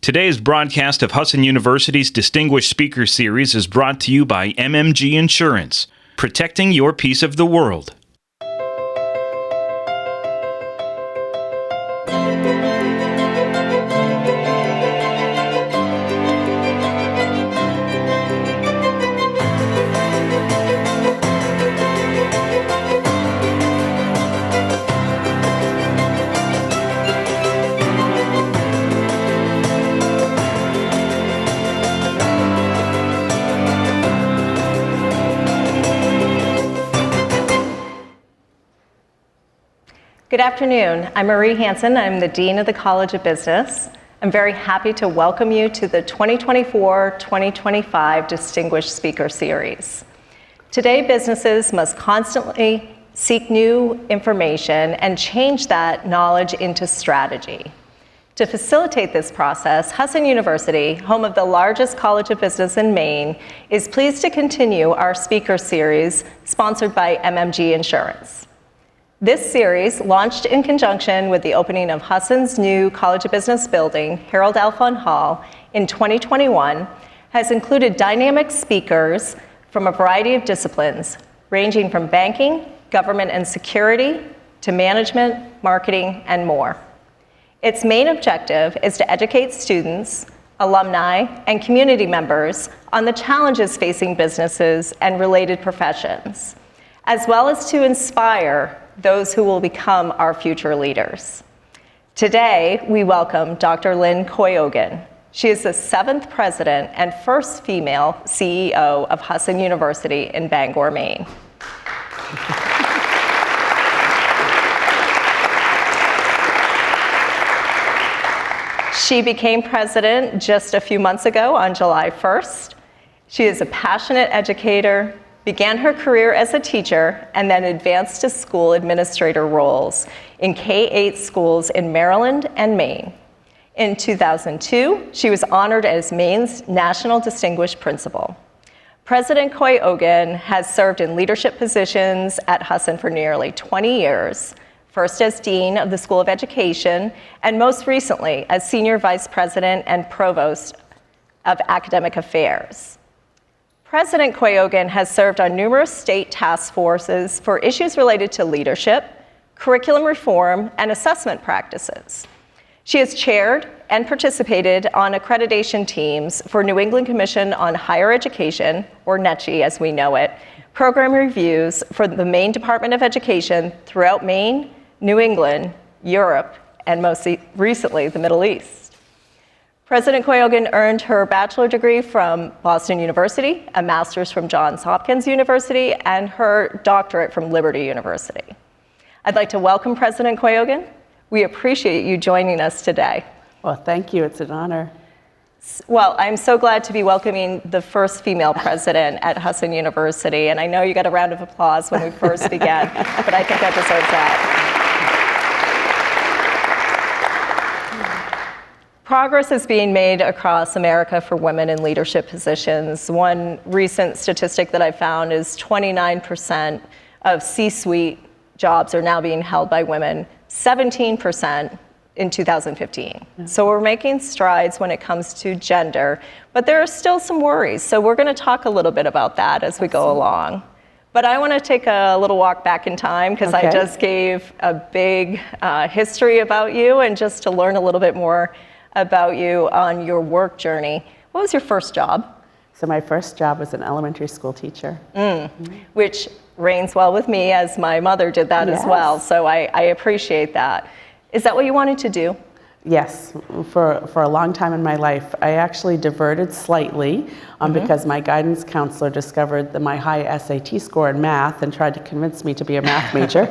Today's broadcast of Husson University's Distinguished Speaker Series is brought to you by MMG Insurance, protecting your piece of the world. Good afternoon. I'm Marie Hansen. I'm the Dean of the College of Business. I'm very happy to welcome you to the 2024-2025 Distinguished Speaker Series. Today, businesses must constantly seek new information and change that knowledge into strategy. To facilitate this process, Husson University, home of the largest college of business in Maine, is pleased to continue our speaker series sponsored by MMG Insurance. This series, launched in conjunction with the opening of Husson's new College of Business building, Harold Alfond Hall, in 2021, has included dynamic speakers from a variety of disciplines, ranging from banking, government and security, to management, marketing, and more. Its main objective is to educate students, alumni, and community members on the challenges facing businesses and related professions, as well as to inspire those who will become our future leaders. Today, we welcome Dr. Lynne Coy-Ogan. She is the 7th president and first female CEO of Husson University in Bangor, Maine. She became president just a few months ago on July 1st. She is a passionate educator, began her career as a teacher, and then advanced to school administrator roles in K-8 schools in Maryland and Maine. In 2002, she was honored as Maine's National Distinguished Principal. President Coy-Ogan has served in leadership positions at Husson for nearly 20 years, first as Dean of the School of Education, and most recently as Senior Vice President and Provost of Academic Affairs. President Coy-Ogan has served on numerous state task forces for issues related to leadership, curriculum reform, and assessment practices. She has chaired and participated on accreditation teams for New England Commission on Higher Education, or NECHI as we know it, program reviews for the Maine Department of Education throughout Maine, New England, Europe, and most recently, the Middle East. President Coy-Ogan earned her bachelor degree from Boston University, a master's from Johns Hopkins University, and her doctorate from Liberty University. I'd like to welcome President Coy-Ogan. We appreciate you joining us today. Well, thank you. It's an honor. Well, I'm so glad to be welcoming the first female president at Husson University, and I know you got a round of applause when we first began, but I think that deserves that. Progress is being made across America for women in leadership positions. One recent statistic that I found is 29% of C-suite jobs are now being held by women, 17% in 2015. Mm-hmm. So we're making strides when it comes to gender, but there are still some worries. So we're going to talk a little bit about that as we go along. But I want to take a little walk back in time because I just gave a big history about you, and just to learn a little bit more about you on your work journey. What was your first job? So my first job was an elementary school teacher. Which reigns well with me, as my mother did that as well. So I appreciate that. Is that what you wanted to do? Yes, for a long time in my life. I actually diverted slightly because my guidance counselor discovered my high SAT score in math and tried to convince me to be a math major.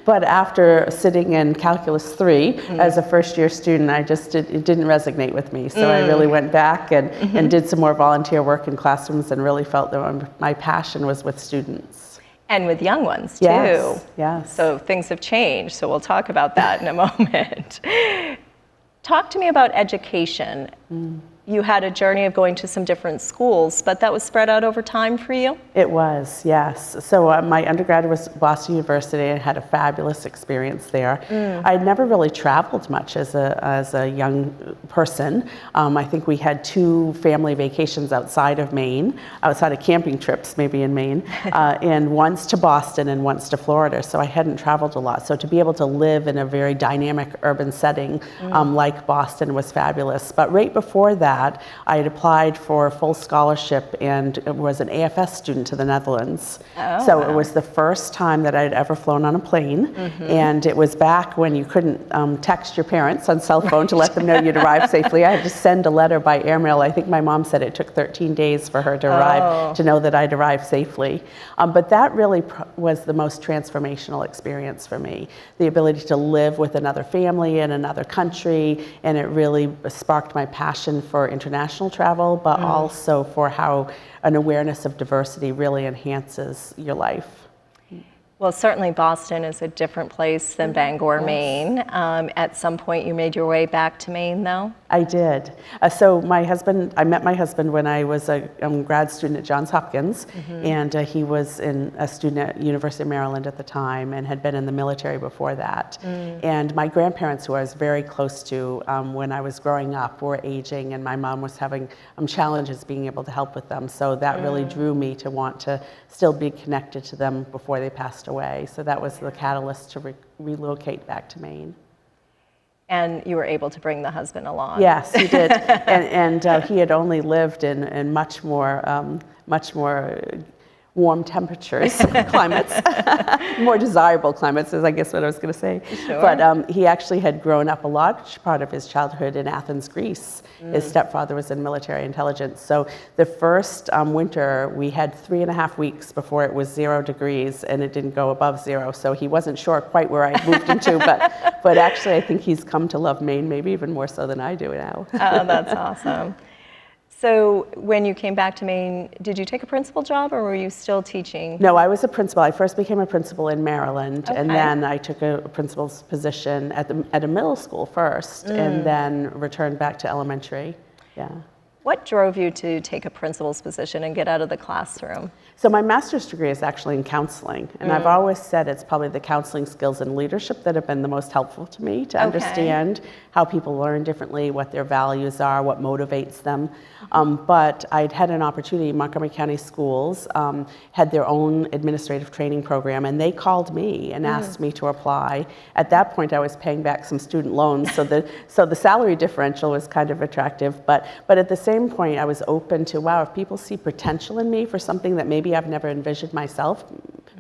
But after sitting in Calculus 3 as a first-year student, it didn't resonate with me. So I really went back and did some more volunteer work in classrooms and really felt that my passion was with students. And with young ones, too. Yes. So things have changed, so we'll talk about that in a moment. Talk to me about education. you had a journey of going to some different schools, but that was spread out over time for you? It was, yes. So my undergrad was Boston University. I had a fabulous experience there. I had never really traveled much as a young person. I think we had 2 family vacations outside of Maine, outside of camping trips maybe in Maine, and once to Boston and once to Florida. So I hadn't traveled a lot. So to be able to live in a very dynamic urban setting like Boston was fabulous. But right before that, I had applied for a full scholarship and was an AFS student to the Netherlands. So it was the first time that I'd ever flown on a plane, and it was back when you couldn't text your parents on cell phone to let them know you'd arrived safely. I had to send a letter by airmail. I think my mom said it took 13 days for her to arrive to know that I'd arrived safely. But that really was the most transformational experience for me. The ability to live with another family in another country, and it really sparked my passion for international travel, but also for how an awareness of diversity really enhances your life. Well, certainly Boston is a different place than Bangor, Maine. At some point you made your way back to Maine, though? I did. So I met my husband when I was a grad student at Johns Hopkins, and he was a student at University of Maryland at the time and had been in the military before that. And my grandparents, who I was very close to when I was growing up, were aging, and my mom was having challenges being able to help with them. So that really drew me to want to still be connected to them before they passed away. So that was the catalyst to relocate back to Maine. And you were able to bring the husband along. Yes, he did. and he had only lived in much more warm temperatures, climates, more desirable climates is I guess what I was going to say. Sure. But he actually had grown up a large part of his childhood in Athens, Greece. His stepfather was in military intelligence. So the first winter, we had 3.5 weeks before it was 0 degrees, and it didn't go above 0. So he wasn't sure quite where I moved into, but actually I think he's come to love Maine maybe even more so than I do now. Oh, that's awesome. So when you came back to Maine, did you take a principal job or were you still teaching? No, I was a principal. I first became a principal in Maryland, and then I took a principal's position at a middle school first, and then returned back to elementary. Yeah. What drove you to take a principal's position and get out of the classroom? So my master's degree is actually in counseling, and I've always said it's probably the counseling skills and leadership that have been the most helpful to me to understand how people learn differently, what their values are, what motivates them. But I'd had an opportunity, Montgomery County Schools had their own administrative training program, and they called me and asked me to apply. At that point, I was paying back some student loans, so the salary differential was kind of attractive. But at the same point, I was open to, wow, if people see potential in me for something that maybe I've never envisioned myself,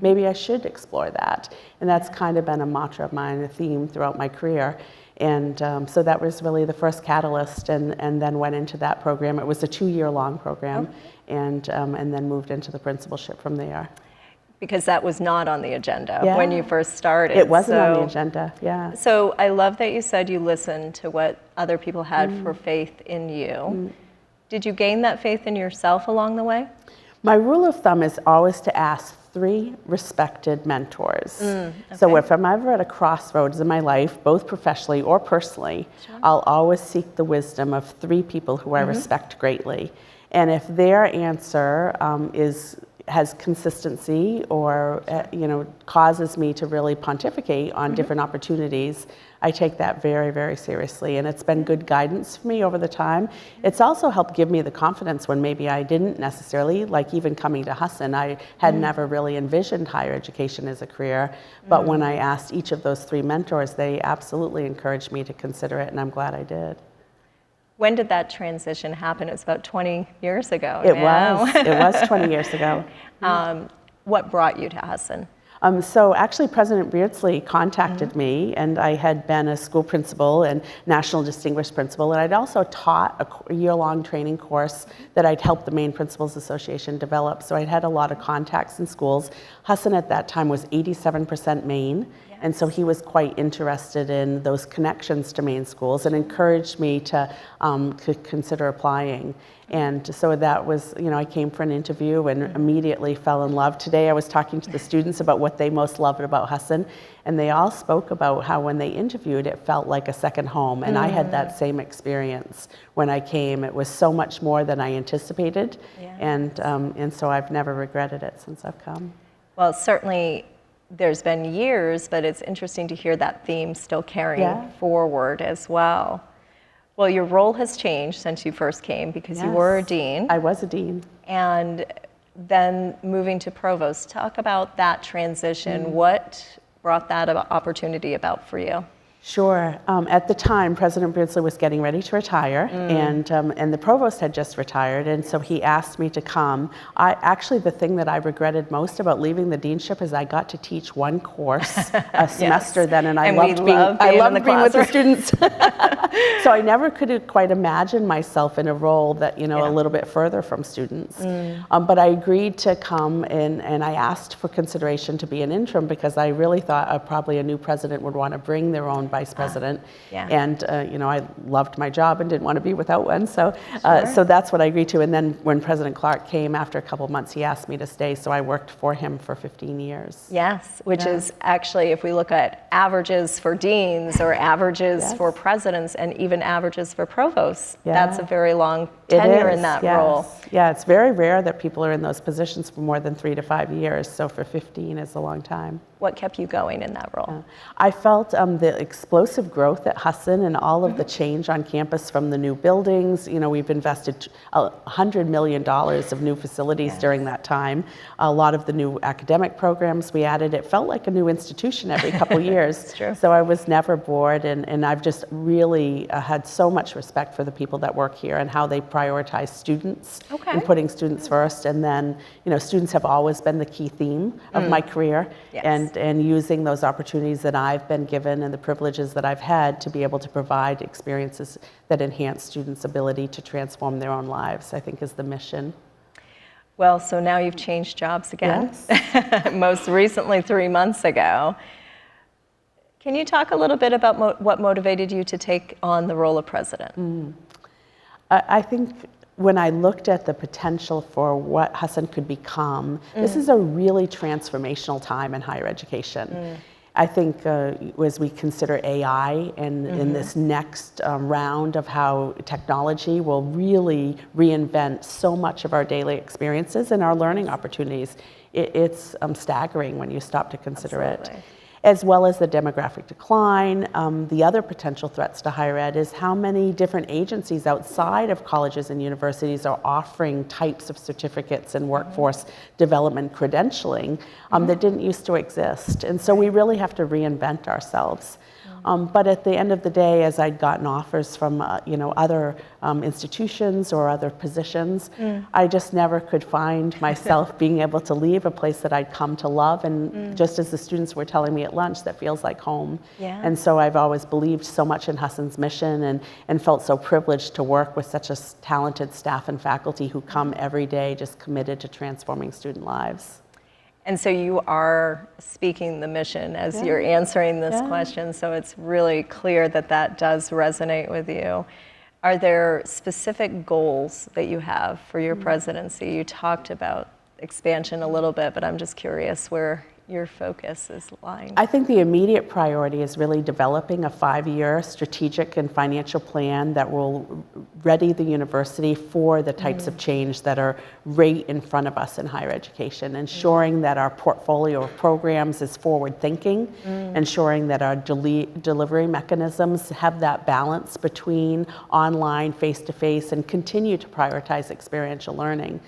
maybe I should explore that. And that's kind of been a mantra of mine, a theme throughout my career. And so that was really the first catalyst, and then went into that program. It was a 2-year-long program, and then moved into the principalship from there. Because that was not on the agenda when you first started. It wasn't on the agenda, yeah. So I love that you said you listened to what other people had for faith in you. Did you gain that faith in yourself along the way? My rule of thumb is always to ask 3 respected mentors. So if I'm ever at a crossroads in my life, both professionally or personally, I'll always seek the wisdom of 3 people who I respect greatly. And if their answer has consistency or causes me to really pontificate on different opportunities, I take that very, very seriously, and it's been good guidance for me over the time. It's also helped give me the confidence when maybe I didn't necessarily, like even coming to Husson, I had never really envisioned higher education as a career, but when I asked each of those 3 mentors, they absolutely encouraged me to consider it, and I'm glad I did. When did that transition happen? It was about 20 years ago It now. was 20 years ago. What brought you to Husson? So actually President Beardsley contacted me, and I had been a school principal and National Distinguished Principal, and I'd also taught a year-long training course that I'd helped the Maine Principals Association develop, so I'd had a lot of contacts in schools. Husson at that time was 87% Maine, And so he was quite interested in those connections to Maine schools and encouraged me to consider applying. And so that was, I came for an interview and immediately fell in love. Today I was talking to the students about what they most loved about Husson, and they all spoke about how when they interviewed, it felt like a second home. And I had that same experience when I came. It was so much more than I anticipated, and so I've never regretted it since I've come. Well, certainly there's been years, but it's interesting to hear that theme still carrying forward as well. Well, your role has changed since you first came because you were a dean. I was a dean. And then moving to provost. Talk about that transition. What brought that opportunity about for you? Sure. At the time, President Beardsley was getting ready to retire, and the provost had just retired, and so he asked me to come. Actually, the thing that I regretted most about leaving the deanship is I got to teach one course a semester then, and I loved being with the students. So I never could quite imagine myself in a role that, a little bit further from students. But I agreed to come, and I asked for consideration to be an interim because I really thought probably a new president would want to bring their own vice president, and I loved my job and didn't want to be without one, so so that's what I agreed to. And then when President Clark came after a couple of months, he asked me to stay, so I worked for him for 15 years. Yes, which is actually, if we look at averages for deans or averages for presidents and even averages for provosts, that's a very long tenure in that role. Yeah, it's very rare that people are in those positions for more than 3 to 5 years, so for 15 is a long time. What kept you going in that role? I felt the explosive growth at Husson and all of the change on campus from the new buildings. We've invested $100 million of new facilities during that time. A lot of the new academic programs we added. It felt like a new institution every couple years. It's true. So I was never bored, and I've just really had so much respect for the people that work here and how they prioritize students and putting students first. And then, students have always been the key theme of my career. And using those opportunities that I've been given and the privileges that I've had to be able to provide experiences that enhance students' ability to transform their own lives, I think is the mission. Well, so now you've changed jobs again, most recently 3 months ago. Can you talk a little bit about what motivated you to take on the role of president? I think when I looked at the potential for what Husson could become, this is a really transformational time in higher education. I think as we consider AI and in this next round of how technology will really reinvent so much of our daily experiences and our learning opportunities, it's staggering when you stop to consider it. As well as the demographic decline. The other potential threats to higher ed is how many different agencies outside of colleges and universities are offering types of certificates and workforce development credentialing that didn't used to exist. And so we really have to reinvent ourselves. But at the end of the day, as I'd gotten offers from other institutions or other positions, I just never could find myself being able to leave a place that I'd come to love. And just as the students were telling me at lunch, that feels like home. And so I've always believed so much in Husson's mission and felt so privileged to work with such a talented staff and faculty who come every day just committed to transforming student lives. And so you are speaking the mission as you're answering this question, so it's really clear that that does resonate with you. Are there specific goals that you have for your presidency? You talked about expansion a little bit, but I'm just curious where your focus is lying. I think the immediate priority is really developing a 5-year strategic and financial plan that will ready the university for the types of change that are right in front of us in higher education, ensuring that our portfolio of programs is forward-thinking, ensuring that our delivery mechanisms have that balance between online, face-to-face, and continue to prioritize experiential learning.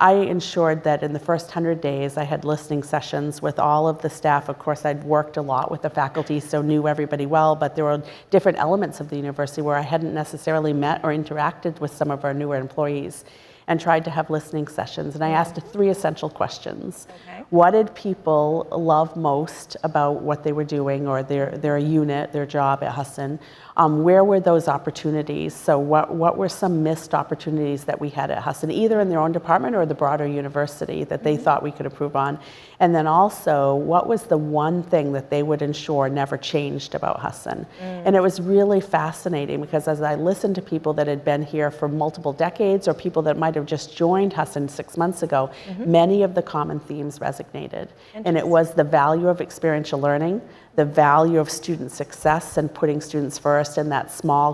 I ensured that in the first 100 days I had listening sessions with all of the staff. Of course, I'd worked a lot with the faculty, so knew everybody well, but there were different elements of the university where I hadn't necessarily met or interacted with some of our newer employees. and tried to have listening sessions. And I asked 3 essential questions. Okay. What did people love most about what they were doing or their unit, their job at Husson? Where were those opportunities? So what were some missed opportunities that we had at Husson, either in their own department or the broader university that they thought we could improve on? And then also, what was the one thing that they would ensure never changed about Husson? And it was really fascinating because as I listened to people that had been here for multiple decades or people that might have just joined Husson 6 months ago, many of the common themes resonated. And it was the value of experiential learning, the value of student success and putting students first in that small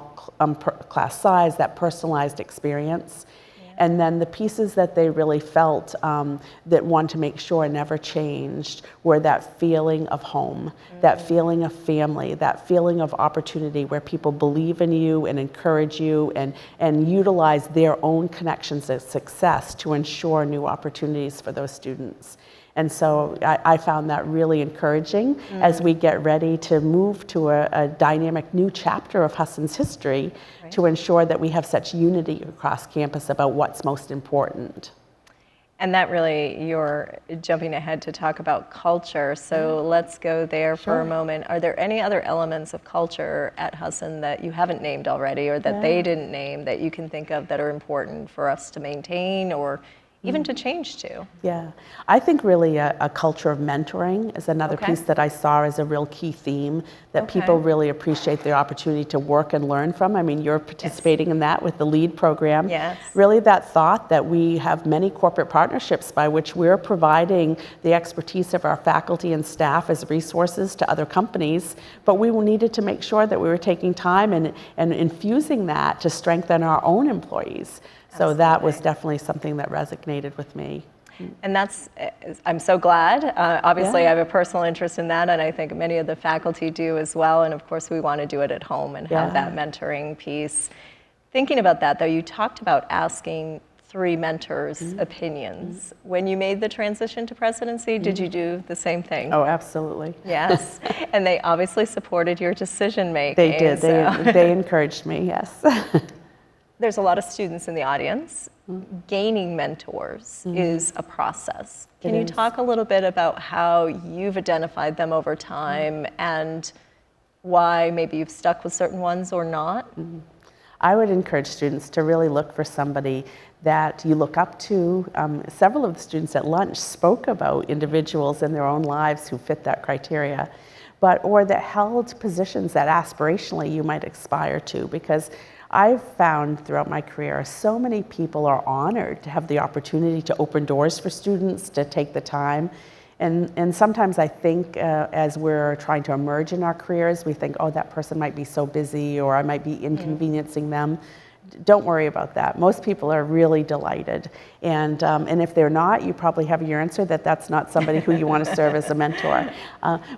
class size, that personalized experience. And then the pieces that they really felt that wanted to make sure never changed were that feeling of home, that feeling of family, that feeling of opportunity where people believe in you and encourage you and utilize their own connections of success to ensure new opportunities for those students. And so I found that really encouraging as we get ready to move to a dynamic new chapter of Husson's history to ensure that we have such unity across campus about what's most important. And that really, you're jumping ahead to talk about culture, so let's go there for a moment. Are there any other elements of culture at Husson that you haven't named already or that they didn't name that you can think of that are important for us to maintain or even to change to? Yeah, I think really a culture of mentoring is another piece that I saw as a real key theme that people really appreciate the opportunity to work and learn from. I mean, you're participating in that with the LEAD program. Yes. Really that thought that we have many corporate partnerships by which we're providing the expertise of our faculty and staff as resources to other companies, but we needed to make sure that we were taking time and infusing that to strengthen our own employees. So that was definitely something that resonated with me. And that's, I'm so glad. Obviously, I have a personal interest in that, and I think many of the faculty do as well. And of course, we want to do it at home and have that mentoring piece. Thinking about that, though, you talked about asking 3 mentors' opinions. When you made the transition to presidency, did you do the same thing? Oh, absolutely. Yes. And they obviously supported your decision making. They did. They encouraged me, yes. There's a lot of students in the audience. Gaining mentors is a process. Can you talk a little bit about how you've identified them over time and why maybe you've stuck with certain ones or not? I would encourage students to really look for somebody that you look up to. Several of the students at lunch spoke about individuals in their own lives who fit that criteria, or that held positions that aspirationally you might aspire to, because I've found throughout my career so many people are honored to have the opportunity to open doors for students, to take the time. And sometimes I think as we're trying to emerge in our careers, we think, oh, that person might be so busy or I might be inconveniencing them. Don't worry about that. Most people are really delighted. And if they're not, you probably have your answer that that's not somebody who you want to serve as a mentor.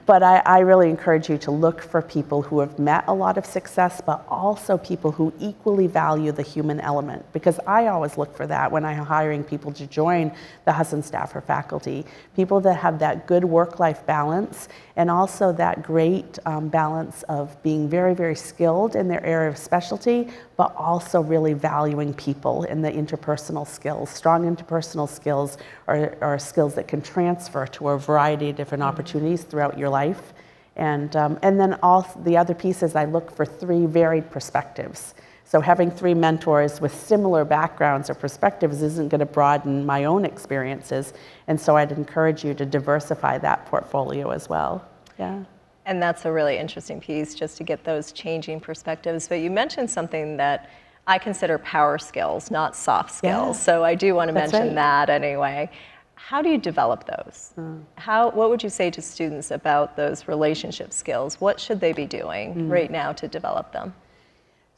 But I really encourage you to look for people who have met a lot of success, but also people who equally value the human element. Because I always look for that when I'm hiring people to join the Husson staff or faculty. People that have that good work-life balance and also that great balance of being very, very skilled in their area of specialty, but also really valuing people and the interpersonal skills. Strong interpersonal skills are skills that can transfer to a variety of different opportunities throughout your life. And then all the other pieces, I look for 3 varied perspectives. So having 3 mentors with similar backgrounds or perspectives isn't going to broaden my own experiences. And so I'd encourage you to diversify that portfolio as well. Yeah. And that's a really interesting piece, just to get those changing perspectives. But you mentioned something that I consider power skills, not soft skills. Yeah. So I do want to That's mention right. that anyway. How do you develop those? What would you say to students about those relationship skills? What should they be doing right now to develop them?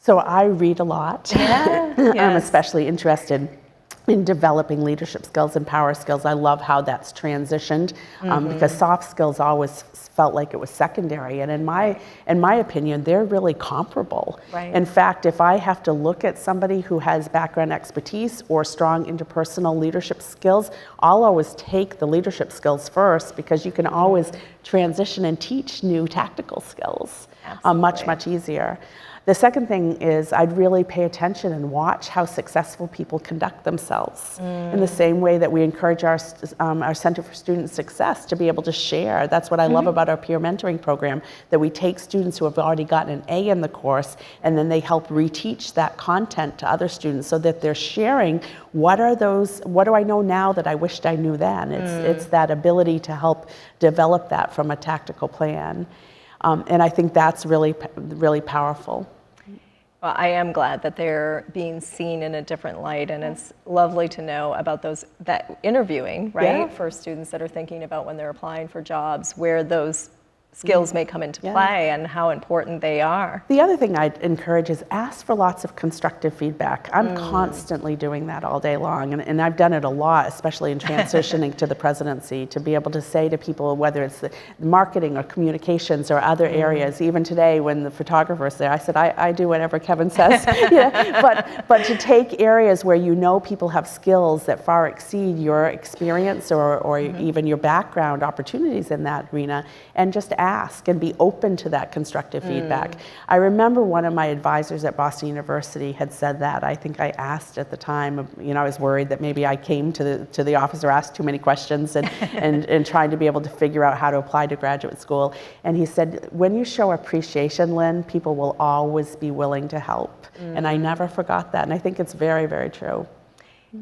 So I read a lot. Yeah. I'm Yes. especially interested in developing leadership skills and power skills. I love how that's transitioned because soft skills always felt like it was secondary. And in my opinion, they're really comparable. Right. In fact, if I have to look at somebody who has background expertise or strong interpersonal leadership skills, I'll always take the leadership skills first because you can always transition and teach new tactical skills Absolutely. much easier. The second thing is I'd really pay attention and watch how successful people conduct themselves in the same way that we encourage our Center for Student Success to be able to share. That's what I love about our peer mentoring program, that we take students who have already gotten an A in the course and then they help reteach that content to other students so that they're sharing what do I know now that I wished I knew then. It's that ability to help develop that from a tactical plan. And I think that's really powerful. Well, I am glad that they're being seen in a different light, and it's lovely to know about that interviewing, right, for students that are thinking about when they're applying for jobs, where those skills may come into play and how important they are. The other thing I'd encourage is ask for lots of constructive feedback. I'm constantly doing that all day long, and I've done it a lot, especially in transitioning to the presidency, to be able to say to people, whether it's the marketing or communications or other areas. Even today when the photographer's there, I said, I do whatever Kevin says. But to take areas where you know people have skills that far exceed your experience or even your background opportunities in that arena, and just ask and be open to that constructive feedback. I remember one of my advisors at Boston University had said that. I think I asked at the time, I was worried that maybe I came to the office or asked too many questions and trying to be able to figure out how to apply to graduate school. And he said, when you show appreciation, Lynn, people will always be willing to help. And I never forgot that. And I think it's very, very true.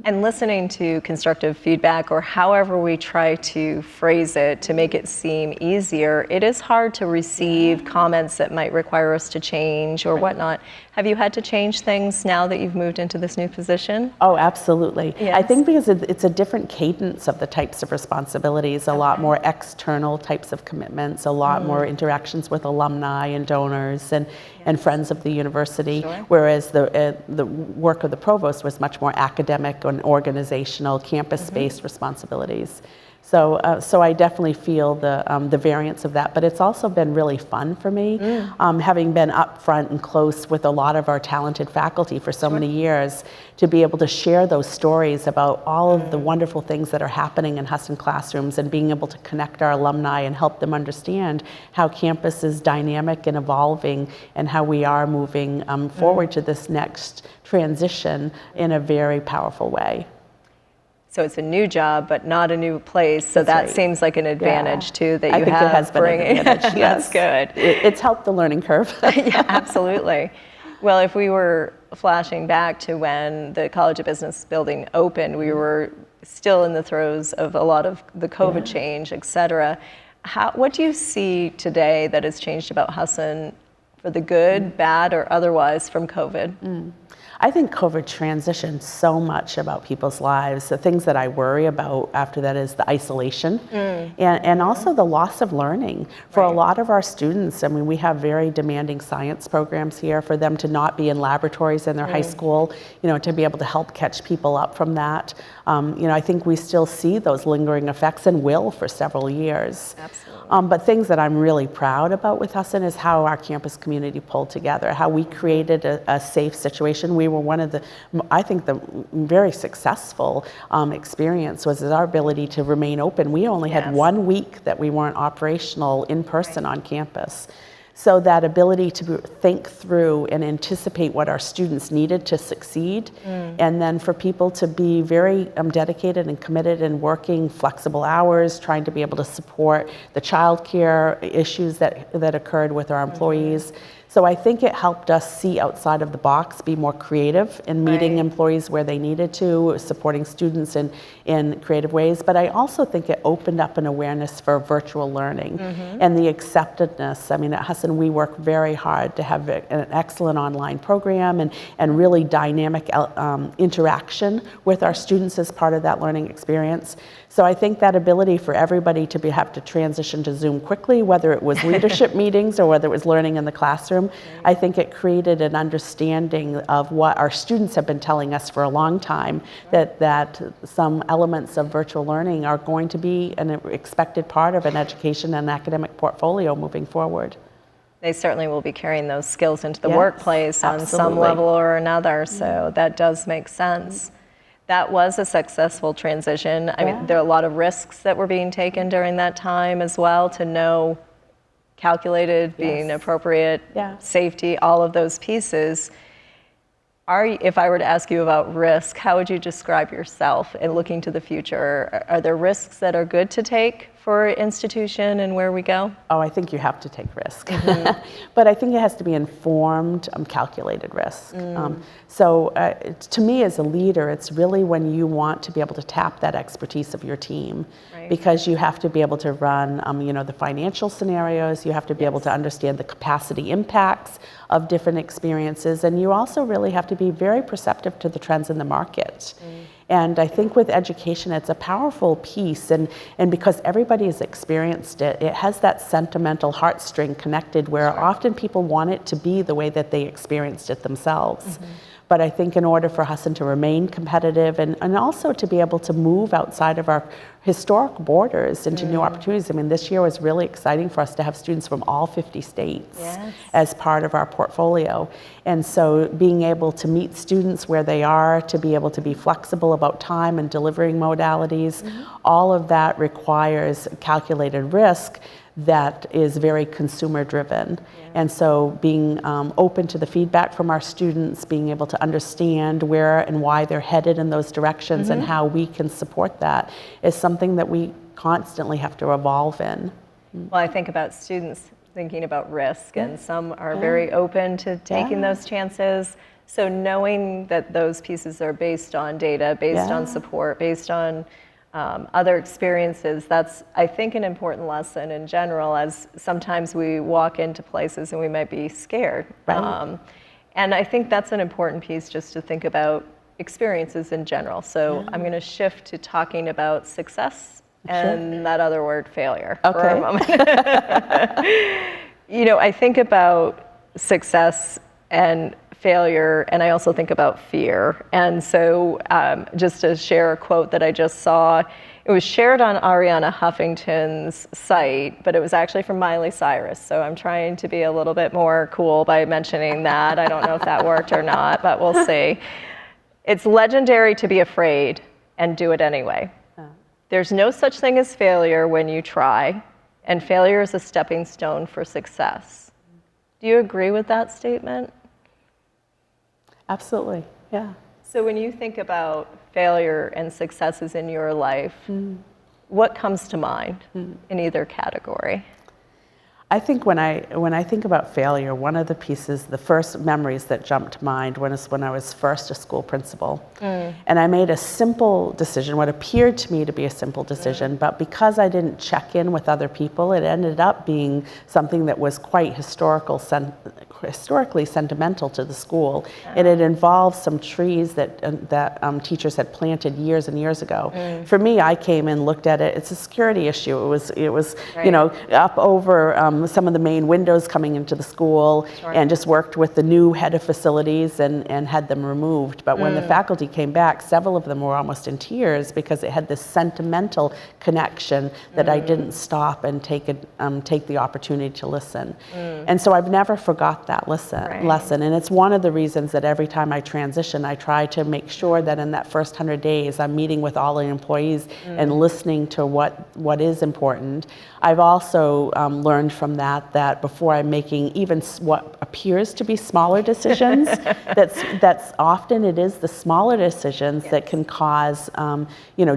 And listening to constructive feedback, or however we try to phrase it to make it seem easier, it is hard to receive comments that might require us to change or whatnot. Have you had to change things now that you've moved into this new position? Oh, absolutely. Yes. I think because it's a different cadence of the types of responsibilities, a lot more external types of commitments, a lot more interactions with alumni and donors and friends of the university, whereas the work of the provost was much more academic and organizational, campus-based responsibilities. So I definitely feel the variance of that, but it's also been really fun for me, having been up front and close with a lot of our talented faculty for so many years, to be able to share those stories about all of the wonderful things that are happening in Husson classrooms and being able to connect our alumni and help them understand how campus is dynamic and evolving and how we are moving forward to this next transition in a very powerful way. So it's a new job, but not a new place. So that seems like an advantage too that you I think have. it has been an advantage. That's good. It's helped the learning curve. Yeah, absolutely. Well, if we were flashing back to when the College of Business building opened, we were still in the throes of a lot of the COVID change, et cetera. What do you see today that has changed about Husson for the good, bad, or otherwise from COVID? I think COVID transitioned so much about people's lives. The things that I worry about after that is the isolation and also the loss of learning. For a lot of our students, I mean, we have very demanding science programs here. For them to not be in laboratories in their high school, to be able to help catch people up from that. I think we still see those lingering effects and will for several years. Absolutely. But things that I'm really proud about with Husson is how our campus community pulled together, how we created a safe situation. We were one of the very successful experience was our ability to remain open. We only had 1 week that we weren't operational in person on campus. So that ability to think through and anticipate what our students needed to succeed, and then for people to be very dedicated and committed and working flexible hours, trying to be able to support the childcare issues that occurred with our employees. So I think it helped us see outside of the box, be more creative in meeting employees where they needed to, supporting students in creative ways. But I also think it opened up an awareness for virtual learning and the acceptedness. I mean, at Husson, we work very hard to have an excellent online program and really dynamic interaction with our students as part of that learning experience. So I think that ability for everybody to have to transition to Zoom quickly, whether it was leadership meetings or whether it was learning in the classroom, I think it created an understanding of what our students have been telling us for a long time, that some elements of virtual learning are going to be an expected part of an education and academic portfolio moving forward. They certainly will be carrying those skills into the workplace on some absolutely. level or another, so that does make sense. that was a successful transition. I mean, there are a lot of risks that were being taken during that time as well, to know calculated, being appropriate, safety, all of those pieces. If I were to ask you about risk, how would you describe yourself in looking to the future? Are there risks that are good to take for institution and where we go? Oh, I think you have to take risk. But I think it has to be informed, calculated risk. So to me as a leader, it's really when you want to be able to tap that expertise of your team, because you have to be able to run the financial scenarios, you have to be able to understand the capacity impacts of different experiences, and you also really have to be very perceptive to the trends in the market. And I think with education, it's a powerful piece, and because everybody has experienced it, it has that sentimental heartstring connected where often people want it to be the way that they experienced it themselves. But I think in order for Husson to remain competitive and also to be able to move outside of our historic borders into new opportunities. I mean, this year was really exciting for us to have students from all 50 states as part of our portfolio. And so being able to meet students where they are, to be able to be flexible about time and delivering modalities, all of that requires calculated risk that is very consumer driven. And so being open to the feedback from our students, being able to understand where and why they're headed in those directions and how we can support that is something that we constantly have to evolve in. Well, I think about students thinking about risk, and some are very open to taking those chances. So knowing that those pieces are based on data, based on support, based on other experiences, that's, I think, an important lesson in general, as sometimes we walk into places and we might be scared. And I think that's an important piece, just to think about experiences in general. So I'm going to shift to talking about success and that other word, failure, for a moment. I think about success and failure, and I also think about fear. And so just to share a quote that I just saw, it was shared on Ariana Huffington's site, but it was actually from Miley Cyrus. So I'm trying to be a little bit more cool by mentioning that. I don't know if that worked or not, but we'll see. It's legendary to be afraid and do it anyway. There's no such thing as failure when you try, and failure is a stepping stone for success. Do you agree with that statement? Absolutely, yeah. So when you think about failure and successes in your life, what comes to mind in either category? I think when I think about failure, one of the pieces, the first memories that jump to mind was when I was first a school principal. And I made a simple decision, what appeared to me to be a simple decision, but because I didn't check in with other people, it ended up being something that was quite historically sentimental to the school. And it involved some trees that teachers had planted years and years ago. For me, I came in, looked at it, it's a security issue. It was up over some of the main windows coming into the school, and just worked with the new head of facilities and had them removed. But when the faculty came back, several of them were almost in tears because it had this sentimental connection that I didn't stop and take the opportunity to listen. And so I've never forgot that lesson. And it's one of the reasons that every time I transition, I try to make sure that in that first 100 days, I'm meeting with all the employees and listening to what is important. I've also learned from that before I'm making even what appears to be smaller decisions, that's often it is the smaller decisions that can cause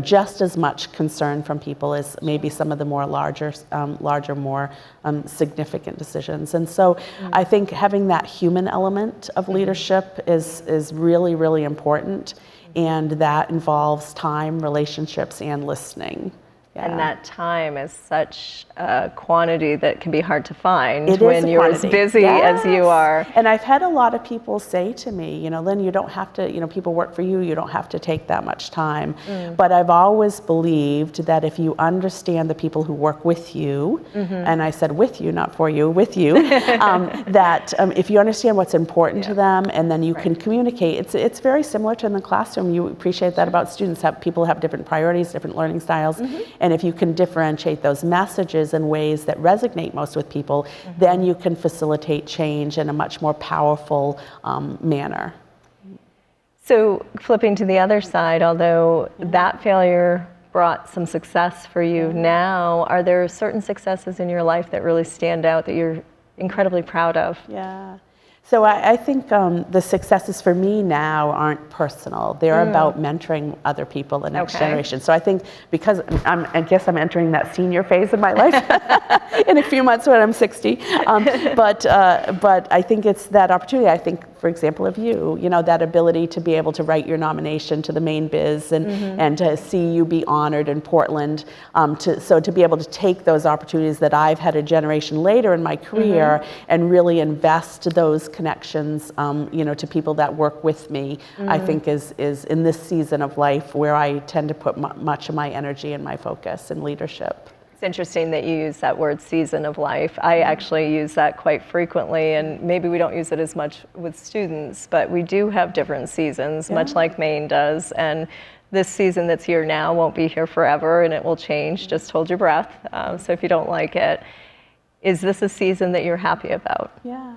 just as much concern from people as maybe some of the more larger, more significant decisions. And so I think having that human element of leadership is really, really important, and that involves time, relationships, and listening. And that time is such a quantity that can be hard to find when you're as busy as you are. And I've had a lot of people say to me, Lynn, you don't have to, people work for you, you don't have to take that much time. But I've always believed that if you understand the people who work with you, and I said with you, not for you, with you, that if you understand what's important to them, and then you can communicate, it's very similar to in the classroom. You appreciate that about students. People have different priorities, different learning styles. And if you can differentiate those messages in ways that resonate most with people, then you can facilitate change in a much more powerful manner. So flipping to the other side, although that failure brought some success for you now, are there certain successes in your life that really stand out that you're incredibly proud of? Yeah. So I think the successes for me now aren't personal. They're about mentoring other people, the next generation. So I think because I guess I'm entering that senior phase of my life in a few months when I'm 60. But I think it's that opportunity. I think, for example, of you know, that ability to be able to write your nomination to the main biz and to see you be honored in Portland. So to be able to take those opportunities that I've had a generation later in my career and really invest those connections, you know, to people that work with me, I think is in this season of life where I tend to put much of my energy and my focus in leadership. It's interesting that you use that word season of life. I actually use that quite frequently, and maybe we don't use it as much with students, but we do have different seasons, much like Maine does. And this season that's here now won't be here forever, and it will change. Just hold your breath. So if you don't like it, is this a season that you're happy about? Yeah,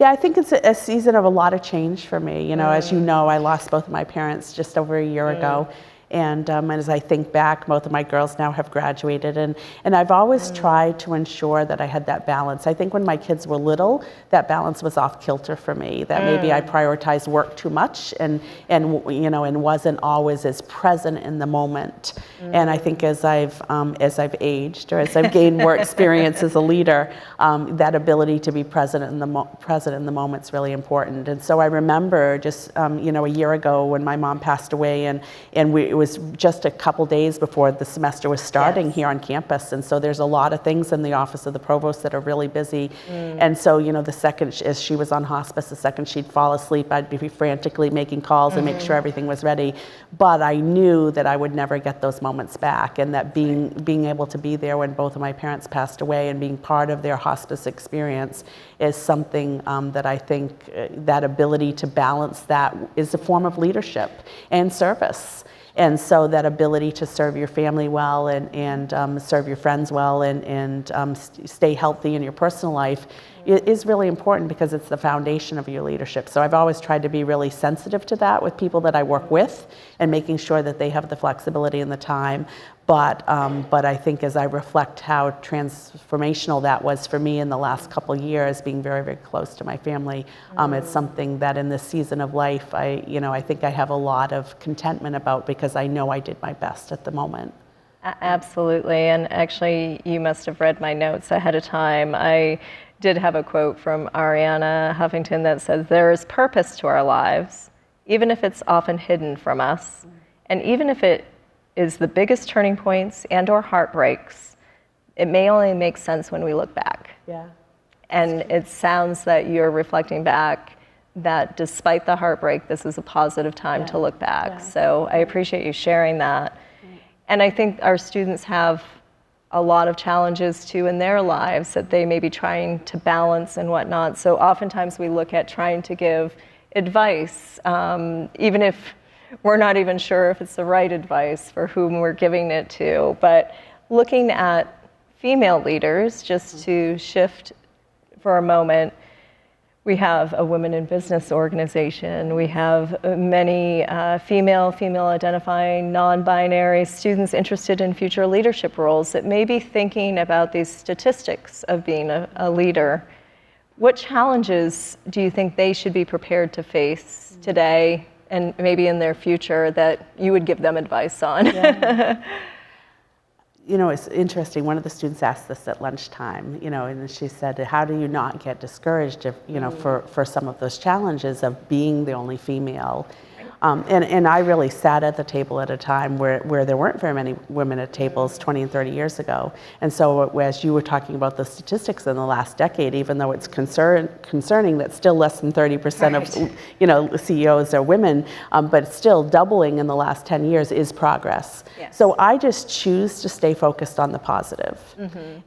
I think it's a season of a lot of change for me. You know, as you know, I lost both of my parents just over a year ago. And as I think back, both of my girls now have graduated, and I've always tried to ensure that I had that balance. I think when my kids were little, that balance was off kilter for me. That maybe I prioritized work too much, and you know, and wasn't always as present in the moment. And I think as I've aged, or as I've gained more experience as a leader, that ability to be present in the moment is really important. And so I remember just you know, a year ago when my mom passed away, and it was just a couple days before the semester was starting here on campus, and so there's a lot of things in the office of the provost that are really busy. And so, you know, the second as she was on hospice, the second she'd fall asleep, I'd be frantically making calls and make sure everything was ready. But I knew that I would never get those moments back, and that being able to be there when both of my parents passed away and being part of their hospice experience is something that I think that ability to balance that is a form of leadership and service. And so that ability to serve your family well and serve your friends well and stay healthy in your personal life is really important, because it's the foundation of your leadership. So I've always tried to be really sensitive to that with people that I work with, and making sure that they have the flexibility and the time. But I think as I reflect how transformational that was for me in the last couple of years, being very, very close to my family, it's something that in this season of life, I think I have a lot of contentment about, because I know I did my best at the moment. Absolutely, and actually you must have read my notes ahead of time. I did have a quote from Ariana Huffington that says, "There is purpose to our lives, even if it's often hidden from us, and even if it is the biggest turning points and or heartbreaks, it may only make sense when we look back." And it sounds that you're reflecting back that despite the heartbreak, this is a positive time to look back. So I appreciate you sharing that. And I think our students have a lot of challenges too in their lives that they may be trying to balance and whatnot. So oftentimes we look at trying to give advice, even if we're not even sure if it's the right advice for whom we're giving it to. But looking at female leaders, just to shift for a moment, we have a women in business organization. We have many female identifying, non-binary students interested in future leadership roles that may be thinking about these statistics of being a leader. What challenges do you think they should be prepared to face today and maybe in their future that you would give them advice on? You know, it's interesting. One of the students asked this at lunchtime, you know, and she said, how do you not get discouraged if, you know, for some of those challenges of being the only female? And I really sat at the table at a time where there weren't very many women at tables 20 and 30 years ago. And so as you were talking about the statistics in the last decade, even though it's concerning that still less than 30% of, you know, CEOs are women, but still doubling in the last 10 years is progress. So I just choose to stay focused on the positive.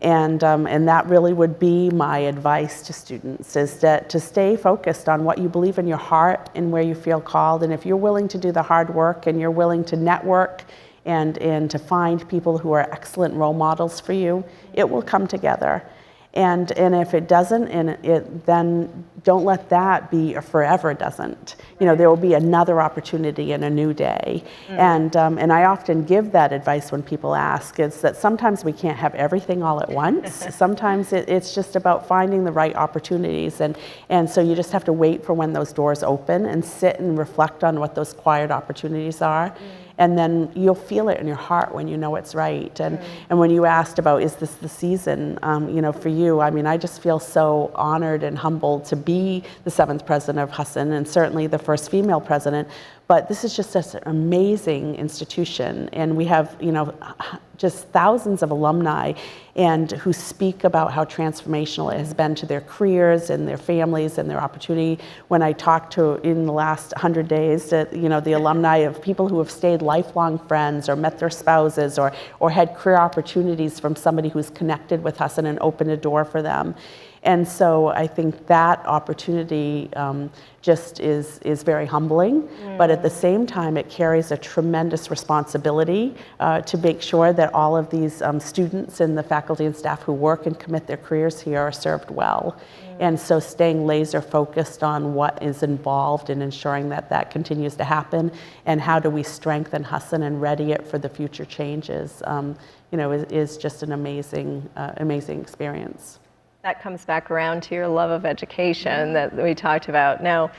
And that really would be my advice to students, is that to stay focused on what you believe in your heart and where you feel called. And if you're willing to do the hard work and you're willing to network and to find people who are excellent role models for you, it will come together. And if it doesn't, then don't let that be a forever doesn't. You know, there will be another opportunity and a new day. And I often give that advice when people ask, is that sometimes we can't have everything all at once. Sometimes it's just about finding the right opportunities. And so you just have to wait for when those doors open and sit and reflect on what those quiet opportunities are. And then you'll feel it in your heart when you know it's right. And when you asked about, is this the season, you know, for you, I mean, I just feel so honored and humbled to be the 7th president of Husson, and certainly the first female president. But this is just an amazing institution, and we have, you know, just thousands of alumni and who speak about how transformational it has been to their careers and their families and their opportunity. When I talked to, in the last 100 days, you know, the alumni of people who have stayed lifelong friends or met their spouses or had career opportunities from somebody who's connected with Husson and opened a door for them. And so I think that opportunity just is very humbling, but at the same time it carries a tremendous responsibility to make sure that all of these students and the faculty and staff who work and commit their careers here are served well. And so staying laser focused on what is involved in ensuring that that continues to happen, and how do we strengthen Husson and ready it for the future changes, you know, is just an amazing, amazing experience. That comes back around to your love of education that we talked about. Now,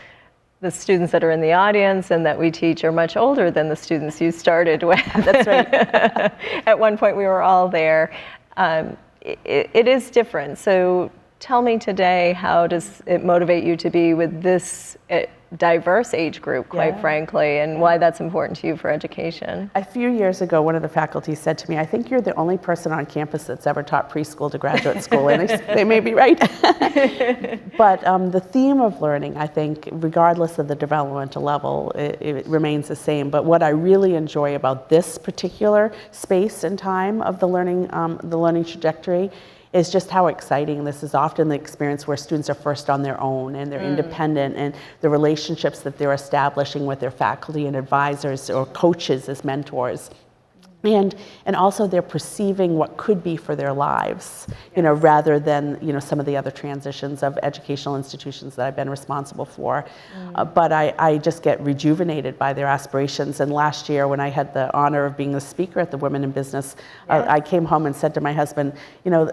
the students that are in the audience and that we teach are much older than the students you started with. That's right. At one point, we were all there. It is different. So tell me today, how does it motivate you to be with this diverse age group, quite frankly, and why that's important to you for education? A few years ago, one of the faculty said to me, I think you're the only person on campus that's ever taught preschool to graduate school, and they may be right. But the theme of learning, I think, regardless of the developmental level, it remains the same. But what I really enjoy about this particular space and time of the learning trajectory is just how exciting this is. Often the experience where students are first on their own and they're independent, and the relationships that they're establishing with their faculty and advisors or coaches as mentors. And also they're perceiving what could be for their lives, you know, rather than, you know, some of the other transitions of educational institutions that I've been responsible for. But I just get rejuvenated by their aspirations. And last year, when I had the honor of being the speaker at the Women in Business, I came home and said to my husband, you know,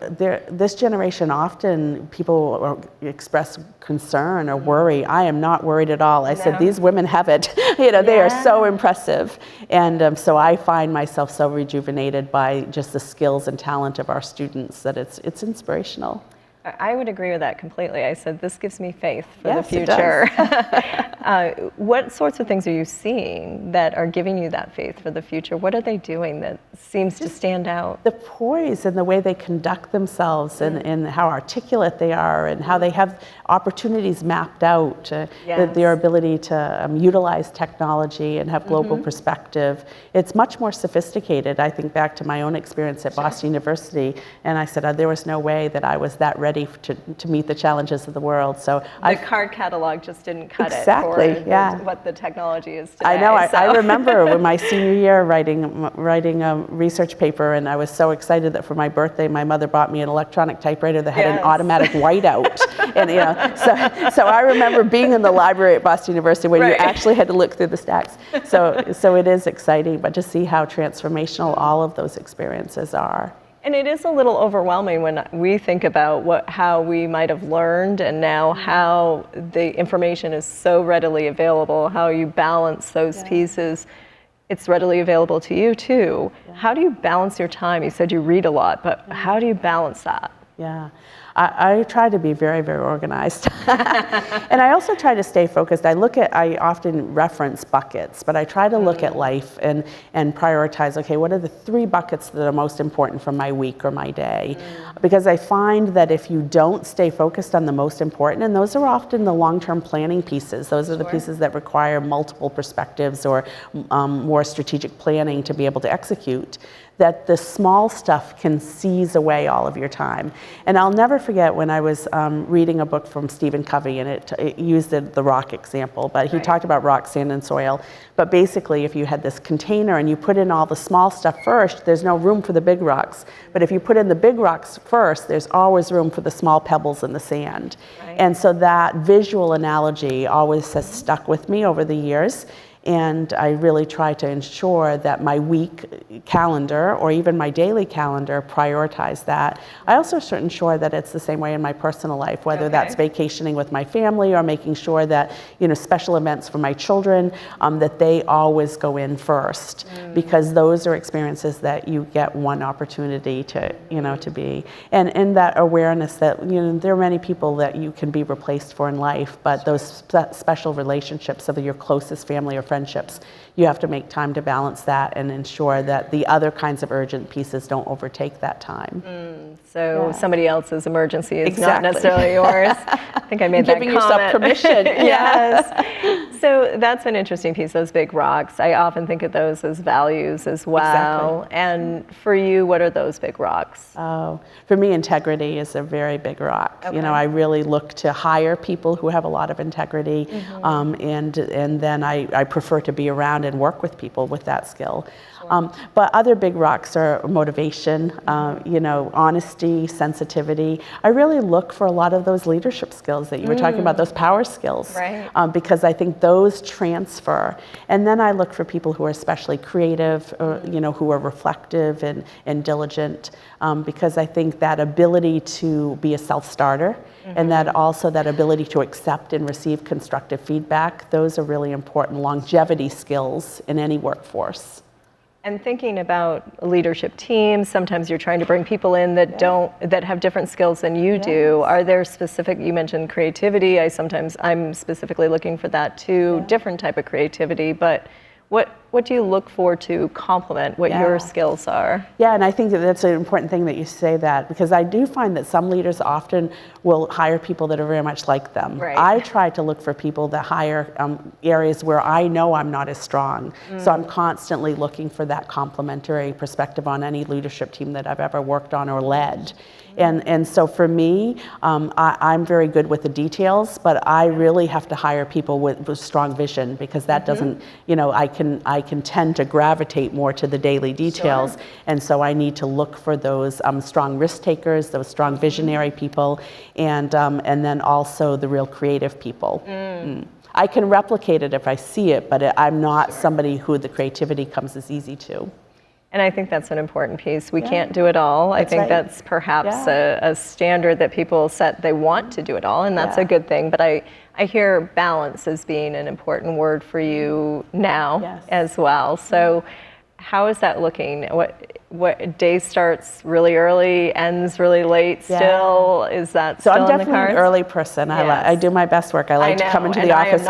this generation, often people express concern or worry. I am not worried at all. I said, these women have it. You know, they are so impressive. And so I find myself so rejuvenated by just the skills and talent of our students that it's inspirational. I would agree with that completely. I said, this gives me faith for Yes, the future. What sorts of things are you seeing that are giving you that faith for the future? What are they doing that seems to stand out? The poise and the way they conduct themselves, and how articulate they are, and how they have opportunities mapped out, their ability to utilize technology and have global perspective. It's much more sophisticated. I think back to my own experience at Boston University, and I said, there was no way that I was that ready to meet the challenges of the world. So the card catalog just didn't cut it for what the technology is today. I know. I remember when my senior year writing a research paper, and I was so excited that for my birthday my mother bought me an electronic typewriter that had an automatic whiteout. And you know, so I remember being in the library at Boston University when you actually had to look through the stacks. So it is exciting, but to see how transformational all of those experiences are. And it is a little overwhelming when we think about how we might have learned, and now how the information is so readily available, how you balance those pieces. It's readily available to you too. How do you balance your time? You said you read a lot, but how do you balance that? Yeah, I try to be very, very organized. And I also try to stay focused. I often reference buckets, but I try to look at life and prioritize, okay, what are the 3 buckets that are most important for my week or my day? Because I find that if you don't stay focused on the most important, and those are often the long-term planning pieces, those are the pieces that require multiple perspectives or more strategic planning to be able to execute, that the small stuff can seize away all of your time. And I'll never forget when I was reading a book from Stephen Covey, and it used the rock example, but he talked about rock, sand, and soil. But basically, if you had this container and you put in all the small stuff first, there's no room for the big rocks. But if you put in the big rocks first, there's always room for the small pebbles in the sand. And so that visual analogy always has stuck with me over the years. And I really try to ensure that my week calendar or even my daily calendar prioritize that. I also should ensure that it's the same way in my personal life, whether that's vacationing with my family or making sure that, special events for my children, that they always go in first, because those are experiences that you get one opportunity to, to be. And that awareness that, there are many people that you can be replaced for in life, but those special relationships of your closest family or friendships, you have to make time to balance that and ensure that the other kinds of urgent pieces don't overtake that time. So somebody else's emergency is not necessarily yours. I think I made that comment. Giving yourself permission. Yes. So that's an interesting piece, those big rocks. I often think of those as values as well. Exactly. And for you, what are those big rocks? Oh, for me, integrity is a very big rock. Okay. I really look to hire people who have a lot of integrity, and then I prefer to be around and work with people with that skill. But other big rocks are motivation, honesty, sensitivity. I really look for a lot of those leadership skills that you were talking about, those power skills, because I think those transfer. And then I look for people who are especially creative, who are reflective and diligent, because I think that ability to be a self-starter and that ability to accept and receive constructive feedback, those are really important longevity skills in any workforce. And thinking about leadership teams, sometimes you're trying to bring people in that that have different skills than you do. Are there specific, you mentioned creativity, I'm specifically looking for that too, different type of creativity, but what do you look for to complement what your skills are? Yeah, and I think that's an important thing that you say that, because I do find that some leaders often will hire people that are very much like them. I try to look for people that hire areas where I know I'm not as strong. So I'm constantly looking for that complementary perspective on any leadership team that I've ever worked on or led. And so for me, I'm very good with the details, but I really have to hire people with strong vision, because that doesn't, I can tend to gravitate more to the daily details. And so I need to look for those strong risk takers, those strong visionary people, and then also the real creative people. I can replicate it if I see it, but I'm not somebody who the creativity comes as easy to. And I think that's an important piece. We can't do it all. I think that's perhaps a standard that people set. They want to do it all, and that's a good thing. But I hear balance as being an important word for you now as well. So how is that looking? What day starts really early, ends really late still? Is that still in the cards? So I'm definitely an early person. I do my best work. I like to come into the office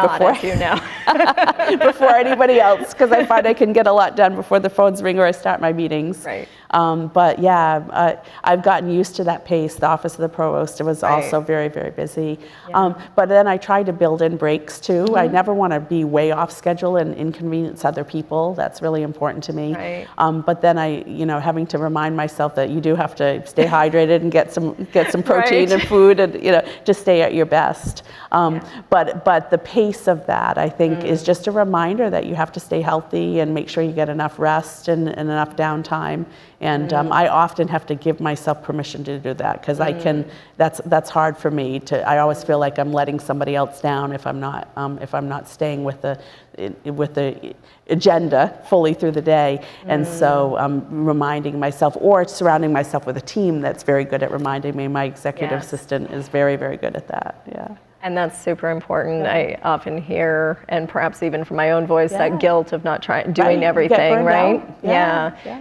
before anybody else, because I find I can get a lot done before the phones ring or I start my meetings. But I've gotten used to that pace. The office of the provost was also very, very busy. But then I try to build in breaks too. I never want to be way off schedule and inconvenience other people. That's really important to me. But then having to remind myself that you do have to stay hydrated and get some protein and food, and to stay at your best. But the pace of that, I think, is just a reminder that you have to stay healthy and make sure you get enough rest and enough downtime. And I often have to give myself permission to do that, because that's hard for me I always feel like I'm letting somebody else down if I'm not staying with the agenda fully through the day. And so reminding myself, or surrounding myself with a team that's very good at reminding me. My executive assistant is very, very good at that. And that's super important. I often hear, and perhaps even from my own voice, that guilt of not doing everything, right?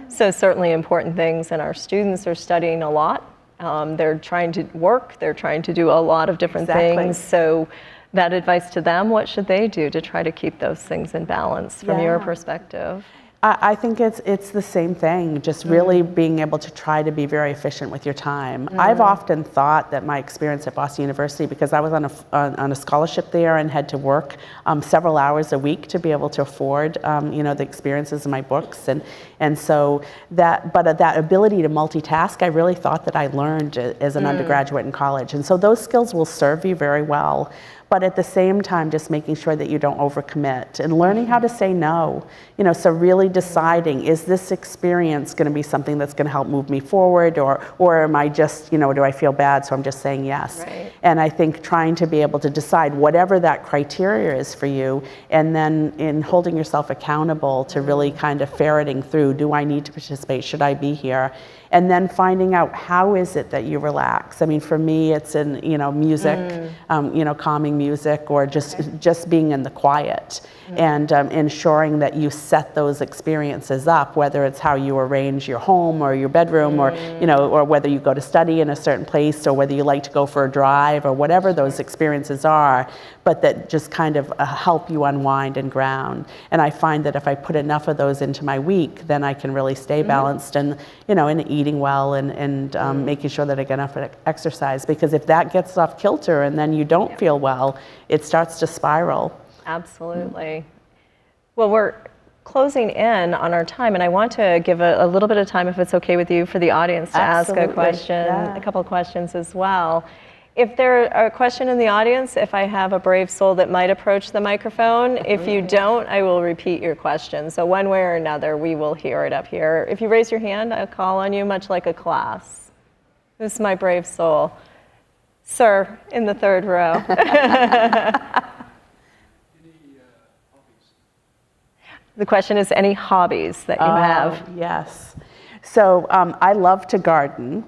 So certainly important things, and our students are studying a lot. They're trying to work, they're trying to do a lot of different things. So that advice to them, what should they do to try to keep those things in balance from your perspective? I think it's the same thing, just really being able to try to be very efficient with your time. I've often thought that my experience at Boston University, because I was on a scholarship there and had to work several hours a week to be able to afford the experiences in my books, and so that ability to multitask, I really thought that I learned as an undergraduate in college, and so those skills will serve you very well. But at the same time, just making sure that you don't overcommit and learning how to say no. So really deciding, is this experience going to be something that's going to help move me forward, or am I just, do I feel bad, so I'm just saying yes? Right. And I think trying to be able to decide whatever that criteria is for you, and then in holding yourself accountable to really kind of ferreting through, do I need to participate? Should I be here? And then finding out how is it that you relax. I mean, for me, it's in music, calming music, or just being in the quiet, and ensuring that you set those experiences up, whether it's how you arrange your home or your bedroom, or whether you go to study in a certain place, or whether you like to go for a drive, or whatever those experiences are, but that just kind of help you unwind and ground. And I find that if I put enough of those into my week, then I can really stay balanced and eating well and making sure that I get enough exercise. Because if that gets off kilter and then you don't feel well, it starts to spiral. Absolutely. Well, we're closing in on our time, and I want to give a little bit of time, if it's okay with you, for the audience to ask a question, a couple of questions as well. If there are a question in the audience, if I have a brave soul that might approach the microphone, if you don't, I will repeat your question. So one way or another, we will hear it up here. If you raise your hand, I'll call on you, much like a class. This is my brave soul. Sir, in the third row. The question is, any hobbies that you have? Yes. So I love to garden.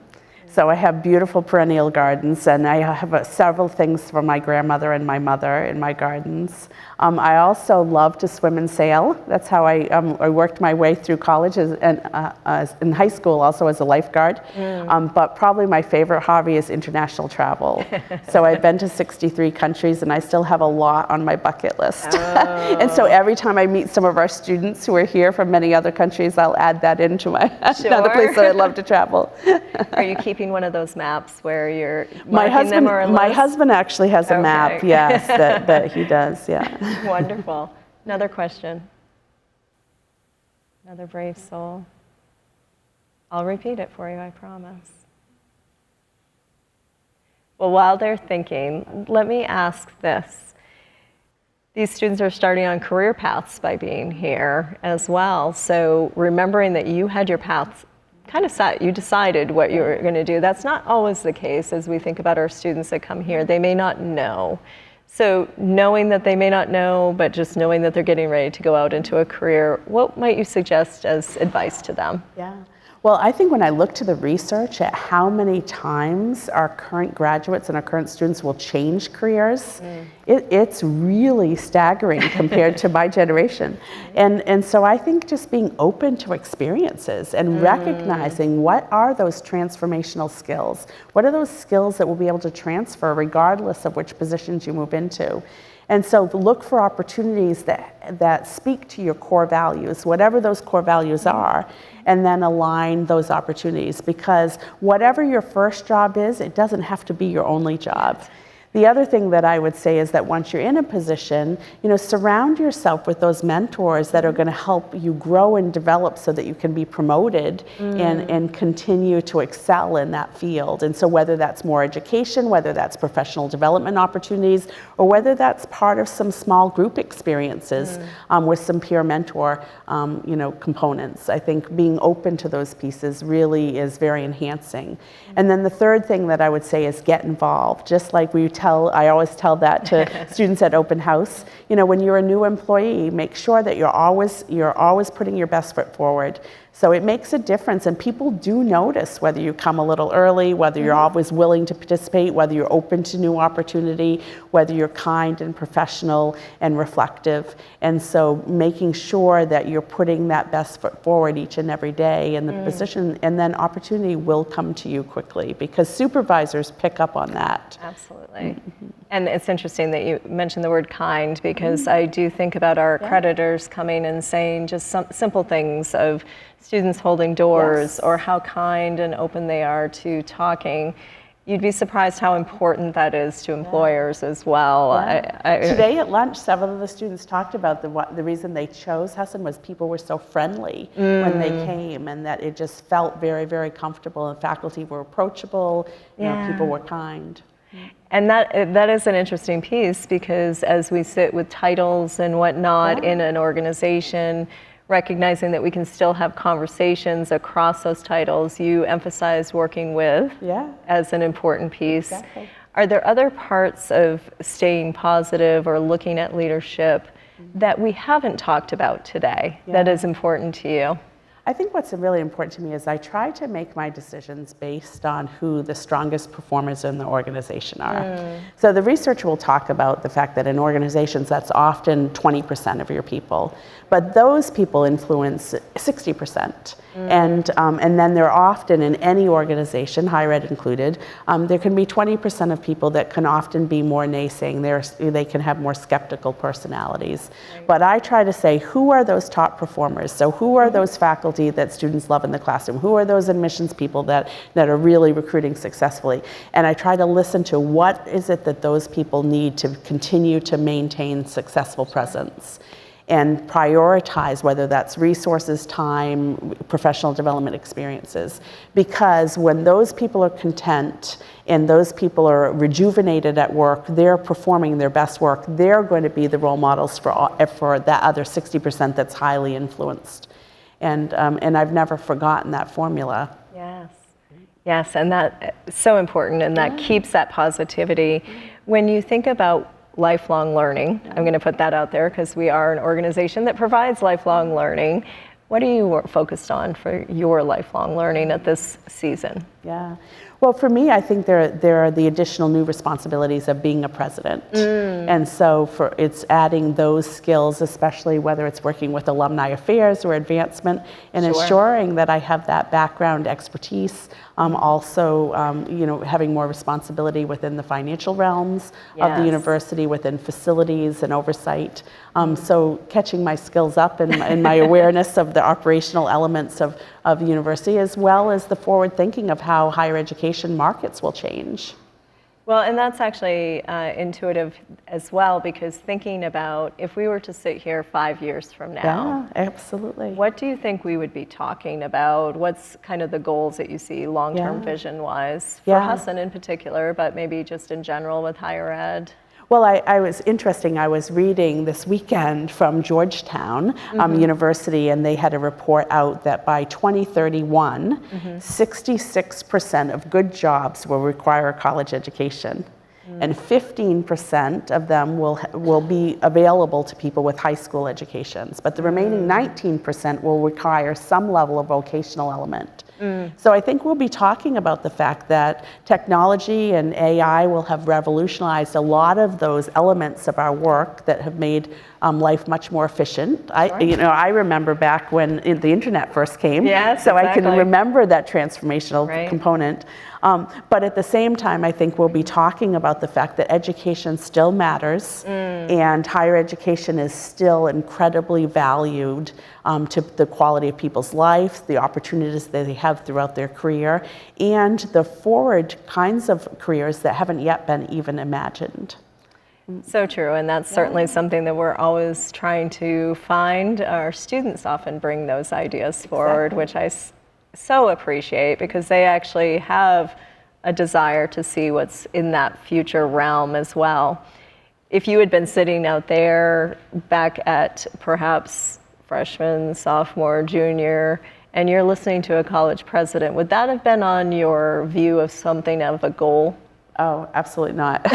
So I have beautiful perennial gardens, and I have several things from my grandmother and my mother in my gardens. I also love to swim and sail. That's how I worked my way through college and in high school also as a lifeguard. But probably my favorite hobby is international travel. So I've been to 63 countries, and I still have a lot on my bucket list. And so every time I meet some of our students who are here from many other countries, I'll add that into my another place that I love to travel. Are you keeping one of those maps where you're marking them or a list? My husband actually has a map, yes, that he does, yeah. Wonderful. Another question. Another brave soul. I'll repeat it for you, I promise. Well, while they're thinking, let me ask this. These students are starting on career paths by being here as well. So remembering that you had your paths kind of set, you decided what you were going to do. That's not always the case as we think about our students that come here. They may not know. So knowing that they may not know, but just knowing that they're getting ready to go out into a career, what might you suggest as advice to them? Yeah. Well, I think when I look to the research at how many times our current graduates and our current students will change careers, it's really staggering compared to my generation. And so I think just being open to experiences and recognizing what are those transformational skills? What are those skills that will be able to transfer regardless of which positions you move into? And so look for opportunities that speak to your core values, whatever those core values are, and then align those opportunities. Because whatever your first job is, it doesn't have to be your only job. The other thing that I would say is that once you're in a position, surround yourself with those mentors that are going to help you grow and develop so that you can be promoted and continue to excel in that field. And so whether that's more education, whether that's professional development opportunities, or whether that's part of some small group experiences with some peer mentor, components. I think being open to those pieces really is very enhancing. And then the third thing that I would say is get involved. Just like I always tell that to students at open house. When you're a new employee, make sure that you're always putting your best foot forward. So it makes a difference, and people do notice whether you come a little early, whether you're always willing to participate, whether you're open to new opportunity, whether you're kind and professional and reflective. And so making sure that you're putting that best foot forward each and every day in the position, and then opportunity will come to you quickly because supervisors pick up on that. Absolutely. Right. And it's interesting that you mentioned the word kind, because I do think about our accreditors coming and saying just some simple things of students holding doors or how kind and open they are to talking. You'd be surprised how important that is to employers as well. Today at lunch, several of the students talked about the reason they chose Husson was people were so friendly when they came, and that it just felt very, very comfortable, and faculty were approachable, you know, people were kind. And that is an interesting piece, because as we sit with titles and whatnot in an organization, recognizing that we can still have conversations across those titles, you emphasize working with as an important piece. Exactly. Are there other parts of staying positive or looking at leadership that we haven't talked about today that is important to you? I think what's really important to me is I try to make my decisions based on who the strongest performers in the organization are. So the research will talk about the fact that in organizations that's often 20% of your people, but those people influence 60%. And then there are often in any organization, higher ed included, there can be 20% of people that can often be more naysaying. They can have more skeptical personalities. But I try to say, who are those top performers? So who are those faculty that students love in the classroom? Who are those admissions people that are really recruiting successfully? And I try to listen to what is it that those people need to continue to maintain successful presence, and prioritize whether that's resources, time, professional development experiences. Because when those people are content and those people are rejuvenated at work, they're performing their best work, they're going to be the role models for that other 60% that's highly influenced. And I've never forgotten that formula. Yes, and that is so important, and that keeps that positivity. When you think about lifelong learning, I'm going to put that out there because we are an organization that provides lifelong learning. What are you focused on for your lifelong learning at this season? Well, for me, I think there are the additional new responsibilities of being a president. And so it's adding those skills, especially whether it's working with alumni affairs or advancement, and ensuring that I have that background expertise. Also, having more responsibility within the financial realms of the university, within facilities and oversight. So catching my skills up and my awareness of the operational elements of the university, as well as the forward thinking of how higher education markets will change. Well, and that's actually intuitive as well, because thinking about if we were to sit here 5 years from now, absolutely. What do you think we would be talking about? What's kind of the goals that you see long-term vision-wise for Husson in particular, but maybe just in general with higher ed? Well, I was reading this weekend from Georgetown University, and they had a report out that by 2031, 66% of good jobs will require a college education. And 15% of them will be available to people with high school educations. But the remaining 19% will require some level of vocational element. So I think we'll be talking about the fact that technology and AI will have revolutionized a lot of those elements of our work that have made life much more efficient. I remember back when the internet first came, so I can remember that transformational component. But at the same time, I think we'll be talking about the fact that education still matters, and higher education is still incredibly valued to the quality of people's life, the opportunities that they have throughout their career, and the forward kinds of careers that haven't yet been even imagined. So true, and that's certainly something that we're always trying to find. Our students often bring those ideas forward, which I so appreciate, because they actually have a desire to see what's in that future realm as well. If you had been sitting out there back at perhaps freshman, sophomore, junior, and you're listening to a college president, would that have been on your view of something of a goal? Oh, absolutely not.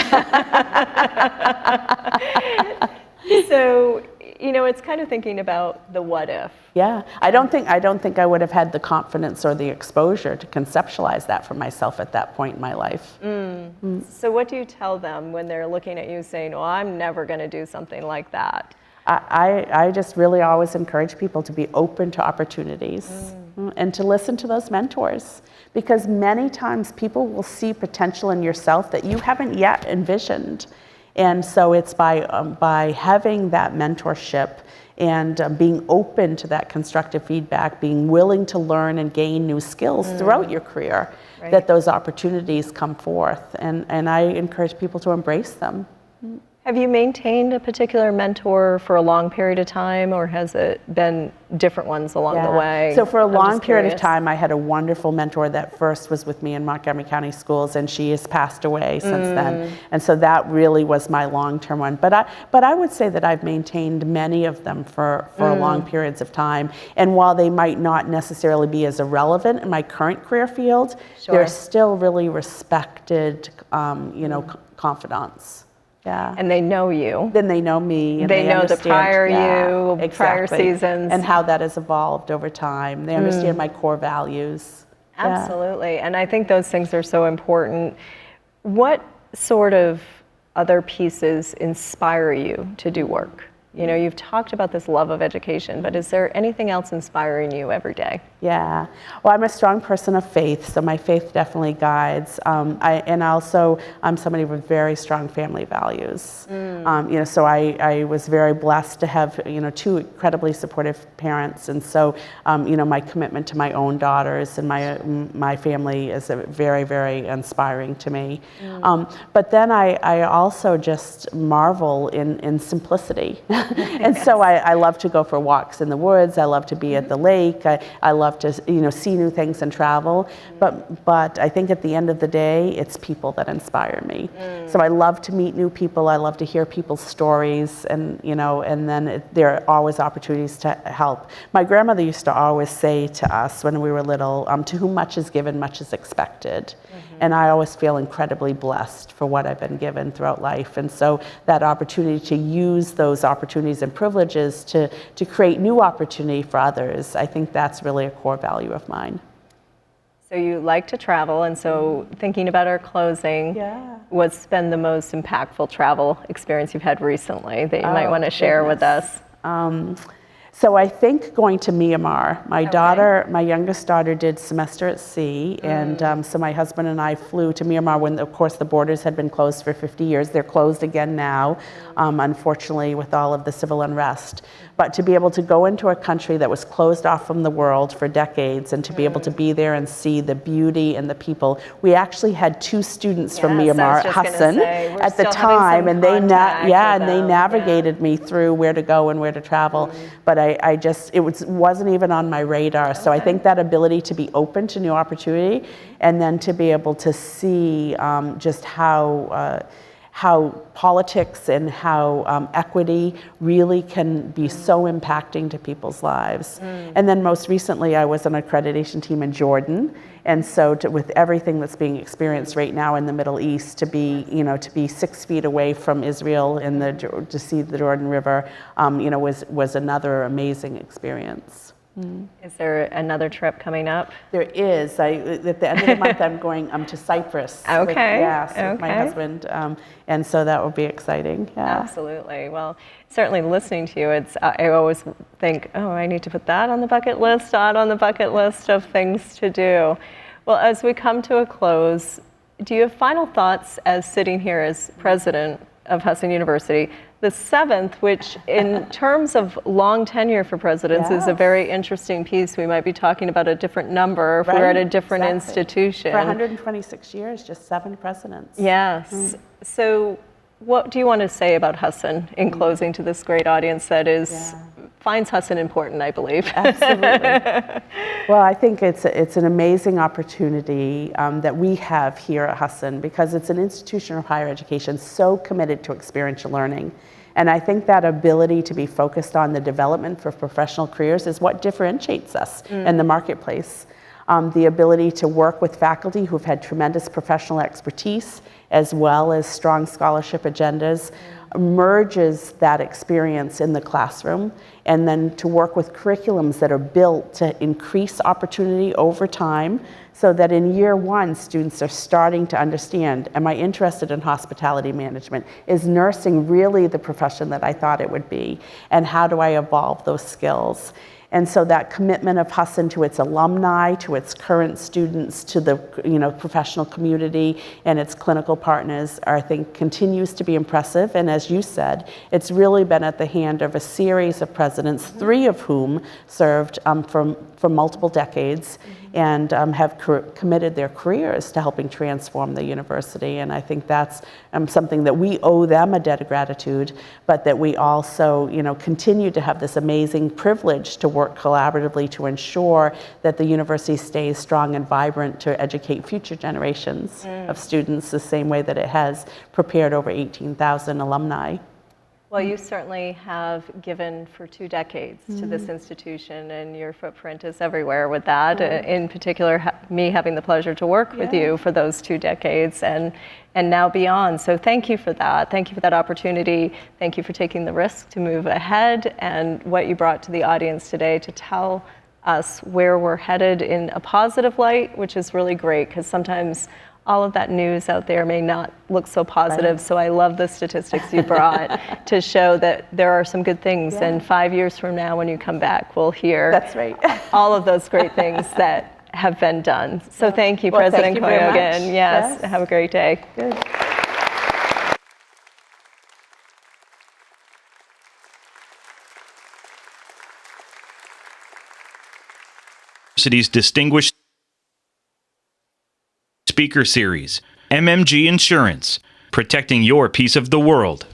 So, it's kind of thinking about the what if. I don't think I would have had the confidence or the exposure to conceptualize that for myself at that point in my life. So what do you tell them when they're looking at you saying, "Oh, I'm never going to do something like that"? I just really always encourage people to be open to opportunities. And to listen to those mentors, because many times people will see potential in yourself that you haven't yet envisioned. And so it's by having that mentorship and being open to that constructive feedback, being willing to learn and gain new skills throughout your career, that those opportunities come forth. And I encourage people to embrace them. Have you maintained a particular mentor for a long period of time, or has it been different ones along the way? So for a I'm long just period of curious. time, I had a wonderful mentor that first was with me in Montgomery County Schools, and she has passed away since then. And so that really was my long-term one. But I would say that I've maintained many of them for long periods of time. And while they might not necessarily be as irrelevant in my current career field, they're still really respected, confidants. Yeah. And they know you. Then they know me. And they know the understand, prior you, exactly, prior seasons. and how that has evolved over time. They understand my core values. Absolutely. And I think those things are so important. What sort of other pieces inspire you to do work? You know, you've talked about this love of education, but is there anything else inspiring you every day? Yeah. Well, I'm a strong person of faith, so my faith definitely guides. And also, I'm somebody with very strong family values. So I was very blessed to have, two incredibly supportive parents. And so, my commitment to my own daughters and my family is very, very inspiring to me. But then I also just marvel in simplicity. And so I love to go for walks in the woods. I love to be at the lake. I love to see new things and travel. But I think at the end of the day, it's people that inspire me. So I love to meet new people. I love to hear people's stories, and then there are always opportunities to help. My grandmother used to always say to us when we were little, to whom much is given, much is expected. And I always feel incredibly blessed for what I've been given throughout life. And so that opportunity to use those opportunities and privileges to create new opportunity for others, I think that's really a core value of mine. So you like to travel, and so thinking about our closing, what's been the most impactful travel experience you've had recently that you might want to share with us? So I think going to Myanmar. My youngest daughter did semester at sea, and so my husband and I flew to Myanmar when, of course, the borders had been closed for 50 years. They're closed again now, unfortunately, with all of the civil unrest. But to be able to go into a country that was closed off from the world for decades, and to be able to be there and see the beauty and the people. We actually had two students from Myanmar, Husson, at the time, and they navigated me through where to go and where to travel. But it wasn't even on my radar. So I think that ability to be open to new opportunity, and then to be able to see just how politics and how equity really can be so impacting to people's lives. And then most recently, I was on an accreditation team in Jordan. And so with everything that's being experienced right now in the Middle East, to be 6 feet away from Israel and to see the Jordan River, was another amazing experience. Is there another trip coming up? There is. At the end of the month, I'm going to Cyprus. With my husband, and so that will be exciting. Yeah. Absolutely. Well, certainly listening to you, I always think, I need to put that on the bucket list, on the bucket list of things to do. Well, as we come to a close, do you have final thoughts as sitting here as president of Husson University, the 7th, which in terms of long tenure for presidents is a very interesting piece. We might be talking about a different number if we're at a different institution. For 126 years, just 7 presidents. Yes. So what do you want to say about Husson in closing to this great audience that finds Husson important, I believe? Absolutely. Well, I think it's an amazing opportunity that we have here at Husson, because it's an institution of higher education so committed to experiential learning. And I think that ability to be focused on the development for professional careers is what differentiates us in the marketplace. The ability to work with faculty who've had tremendous professional expertise, as well as strong scholarship agendas, merges that experience in the classroom, and then to work with curriculums that are built to increase opportunity over time, so that in year 1, students are starting to understand, am I interested in hospitality management? Is nursing really the profession that I thought it would be? And how do I evolve those skills? And so that commitment of Husson to its alumni, to its current students, to the professional community and its clinical partners, I think continues to be impressive. And as you said, it's really been at the hand of a series of presidents, 3 of whom served for multiple decades and have committed their careers to helping transform the university. And I think that's something that we owe them a debt of gratitude, but that we also continue to have this amazing privilege to work collaboratively to ensure that the university stays strong and vibrant to educate future generations of students the same way that it has prepared over 18,000 alumni. Well, you certainly have given for 2 decades to this institution, and your footprint is everywhere with that. In particular, me having the pleasure to work with you for those 2 decades and now beyond. So thank you for that. Thank you for that opportunity. Thank you for taking the risk to move ahead and what you brought to the audience today to tell us where we're headed in a positive light, which is really great because sometimes all of that news out there may not look so positive. Right. So I love the statistics you brought to show that there are some good things. Yeah. And 5 years from now, when you come back, we'll hear That's right. all of those great things that have been done. So thank you, President Coy-Ogan. Yes, have a great day. Good. University's distinguished speaker series, MMG Insurance, protecting your piece of the world.